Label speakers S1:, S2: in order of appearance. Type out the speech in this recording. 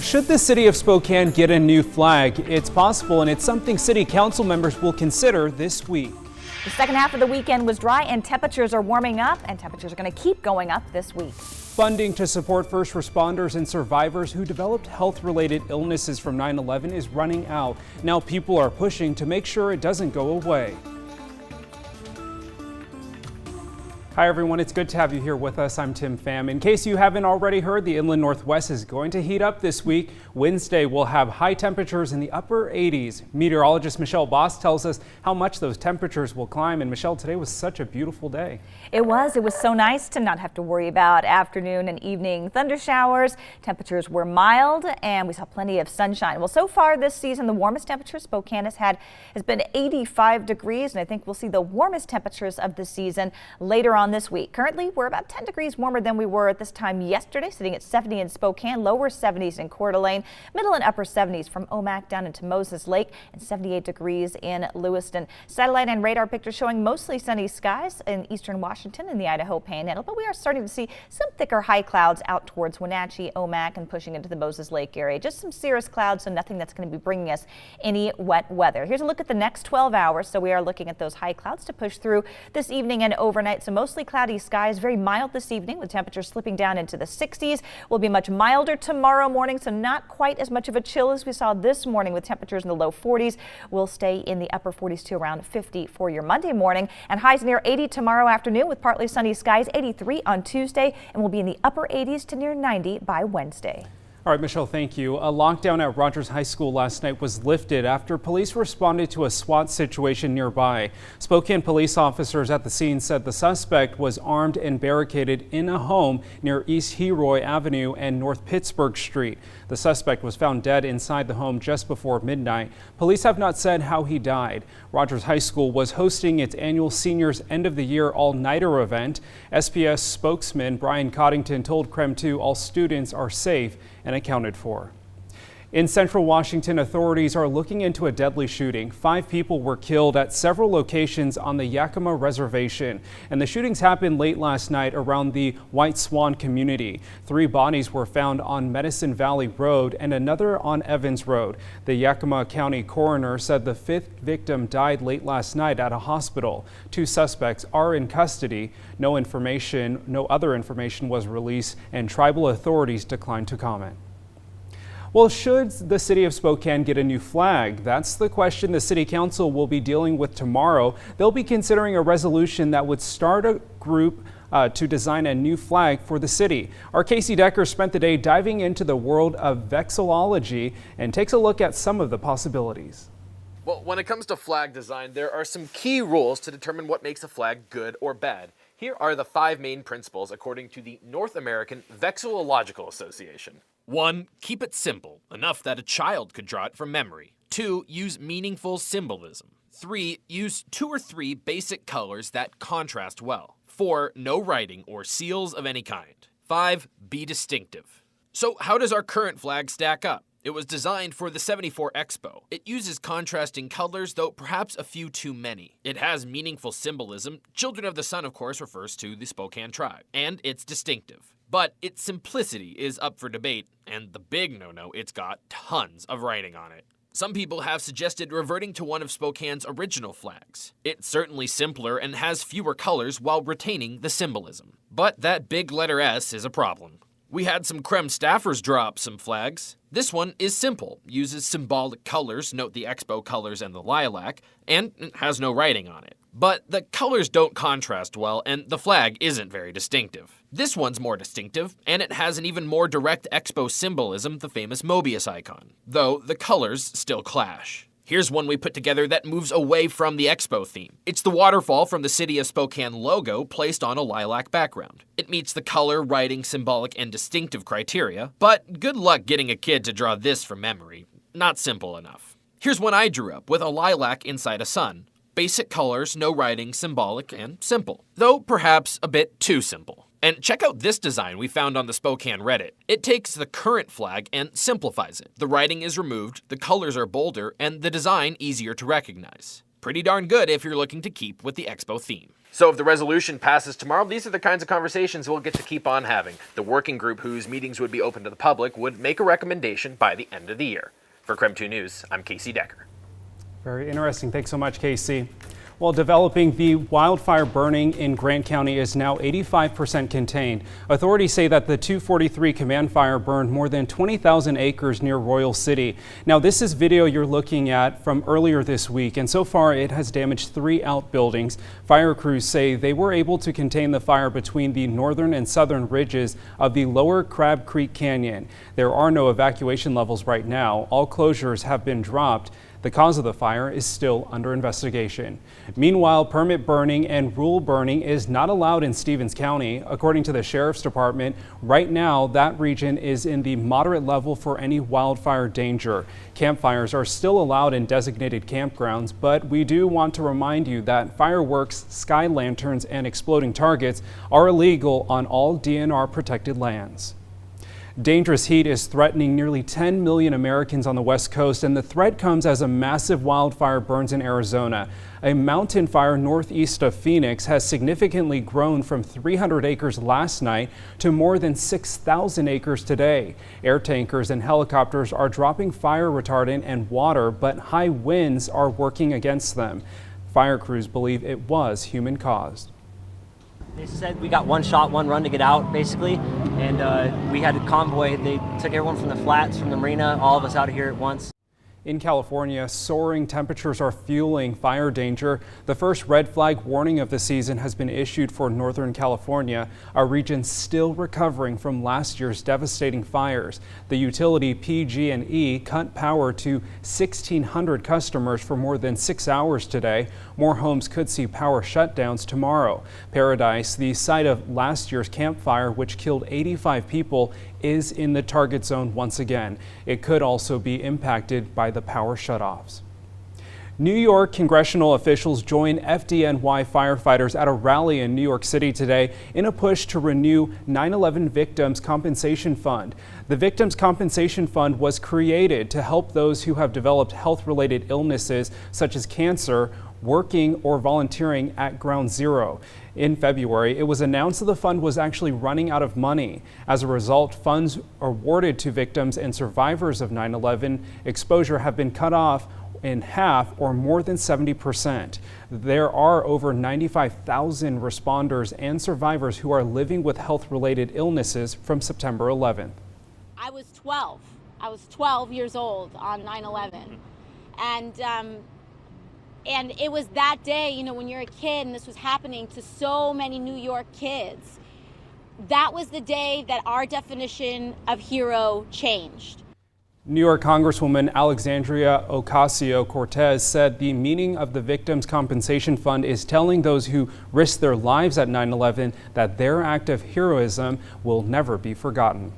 S1: Should the city of Spokane get a new flag? It's possible, and it's something city council members will consider this week.
S2: The second half of the weekend was dry and temperatures are warming up, and temperatures are going to keep going up this week.
S1: Funding to support first responders and survivors who developed health-related illnesses from 9/11 is running out. Now people are pushing to make sure it doesn't go away. Hi everyone, it's good to have you here with us. I'm Tim Pham. In case you haven't already heard, the Inland Northwest is going to heat up this week. Wednesday will have high temperatures in the upper 80s. Meteorologist Michelle Boss tells us how much those temperatures will climb. And Michelle, today was such a beautiful day.
S2: It was so nice to not have to worry about afternoon and evening thunder showers. Temperatures were mild and we saw plenty of sunshine. Well, so far this season, the warmest temperature Spokane has been 85 degrees, and I think we'll see the warmest temperatures of the season later on this week. Currently, we're about 10 degrees warmer than we were at this time yesterday, sitting at 70 in Spokane, lower 70s in Coeur d'Alene, middle and upper 70s from Omak down into Moses Lake, and 78 degrees in Lewiston. Satellite and radar pictures showing mostly sunny skies in eastern Washington and the Idaho Panhandle, but we are starting to see some thicker high clouds out towards Wenatchee, Omak, and pushing into the Moses Lake area. Just some cirrus clouds, so nothing that's going to be bringing us any wet weather. Here's a look at the next 12 hours. So we are looking at those high clouds to push through this evening and overnight. So mostly cloudy skies, very mild this evening with temperatures slipping down into the 60s. Will be much milder tomorrow morning, so not quite as much of a chill as we saw this morning with temperatures in the low 40s. We'll stay in the upper 40s to around 50 for your Monday morning, and highs near 80 tomorrow afternoon with partly sunny skies, 83 on Tuesday, and we'll be in the upper 80s to near 90 by Wednesday.
S1: All right, Michelle, thank you. A lockdown at Rogers High School last night was lifted after police responded to a SWAT situation nearby. Spokane police officers at the scene said the suspect was armed and barricaded in a home near East Heroy Avenue and North Pittsburgh Street. The suspect was found dead inside the home just before midnight. Police have not said how he died. Rogers High School was hosting its annual Seniors End of the Year All-Nighter event. SPS spokesman Brian Coddington told KREM 2 all students are safe and accounted for. In central Washington, authorities are looking into a deadly shooting. 5 people were killed at several locations on the Yakima Reservation, and the shootings happened late last night around the White Swan community. 3 bodies were found on Medicine Valley Road and another on Evans Road. The Yakima County coroner said the 5th victim died late last night at a hospital. 2 suspects are in custody. No other information was released, and tribal authorities declined to comment. Well, should the city of Spokane get a new flag? That's the question the city council will be dealing with tomorrow. They'll be considering a resolution that would start a group to design a new flag for the city. Our Casey Decker spent the day diving into the world of vexillology and takes a look at some of the possibilities.
S3: Well, when it comes to flag design, there are some key rules to determine what makes a flag good or bad. Here are the 5 main principles according to the North American Vexillological Association.
S4: 1. Keep it simple, enough that a child could draw it from memory. 2. Use meaningful symbolism. 3. Use 2 or 3 basic colors that contrast well. 4. No writing or seals of any kind. 5. Be distinctive. So how does our current flag stack up? It was designed for the '74 Expo. It uses contrasting colors, though perhaps a few too many. It has meaningful symbolism. Children of the Sun, of course, refers to the Spokane tribe. And it's distinctive. But its simplicity is up for debate, and the big no-no, it's got tons of writing on it. Some people have suggested reverting to one of Spokane's original flags. It's certainly simpler and has fewer colors while retaining the symbolism. But that big letter S is a problem. We had some KREM staffers draw up some flags. This one is simple, uses symbolic colors, note the Expo colors and the lilac, and it has no writing on it. But the colors don't contrast well, and the flag isn't very distinctive. This one's more distinctive, and it has an even more direct Expo symbolism, the famous Mobius icon, though the colors still clash. Here's one we put together that moves away from the Expo theme. It's the waterfall from the City of Spokane logo placed on a lilac background. It meets the color, writing, symbolic, and distinctive criteria, but good luck getting a kid to draw this from memory. Not simple enough. Here's one I drew up with a lilac inside a sun. Basic colors, no writing, symbolic, and simple. Though perhaps a bit too simple. And check out this design we found on the Spokane Reddit. It takes the current flag and simplifies it. The writing is removed, the colors are bolder, and the design easier to recognize. Pretty darn good if you're looking to keep with the Expo theme.
S3: So if the resolution passes tomorrow, these are the kinds of conversations we'll get to keep on having. The working group, whose meetings would be open to the public, would make a recommendation by the end of the year. For KREM 2 News, I'm Casey Decker.
S1: Very interesting. Thanks so much, Casey. Well, developing the wildfire burning in Grant County is now 85% contained. Authorities say that the 243 command fire burned more than 20,000 acres near Royal City. Now, this is video you're looking at from earlier this week, and so far it has damaged 3 outbuildings. Fire crews say they were able to contain the fire between the northern and southern ridges of the lower Crab Creek Canyon. There are no evacuation levels right now. All closures have been dropped. The cause of the fire is still under investigation. Meanwhile, permit burning and rule burning is not allowed in Stevens County. According to the Sheriff's Department, right now that region is in the moderate level for any wildfire danger. Campfires are still allowed in designated campgrounds, but we do want to remind you that fireworks, sky lanterns, and exploding targets are illegal on all DNR protected lands. Dangerous heat is threatening nearly 10 million Americans on the West Coast, and the threat comes as a massive wildfire burns in Arizona. A mountain fire northeast of Phoenix has significantly grown from 300 acres last night to more than 6,000 acres today. Air tankers and helicopters are dropping fire retardant and water, but high winds are working against them. Fire crews believe it was human caused.
S5: They said we got one shot, one run to get out, basically, and we had a convoy. They took everyone from the flats, from the marina, all of us out of here at once.
S1: In California, soaring temperatures are fueling fire danger. The first red flag warning of the season has been issued for Northern California, a region still recovering from last year's devastating fires. The utility PG&E cut power to 1,600 customers for more than 6 hours today. More homes could see power shutdowns tomorrow. Paradise, the site of last year's campfire, which killed 85 people, is in the target zone once again. It could also be impacted by the power shutoffs. New York congressional officials join FDNY firefighters at a rally in New York City today in a push to renew 9/11 Victims Compensation Fund. The Victims Compensation Fund was created to help those who have developed health-related illnesses such as cancer working or volunteering at Ground Zero. In February, it was announced that the fund was actually running out of money. As a result, funds awarded to victims and survivors of 9/11 exposure have been cut off in half, or more than 70%. There are over 95,000 responders and survivors who are living with health-related illnesses from September 11th.
S6: I was 12. I was 12 years old on 9/11. And it was that day, you know, when you're a kid and this was happening to so many New York kids, that was the day that our definition of hero changed.
S1: New York Congresswoman Alexandria Ocasio-Cortez said the meaning of the Victims Compensation Fund is telling those who risked their lives at 9/11 that their act of heroism will never be forgotten.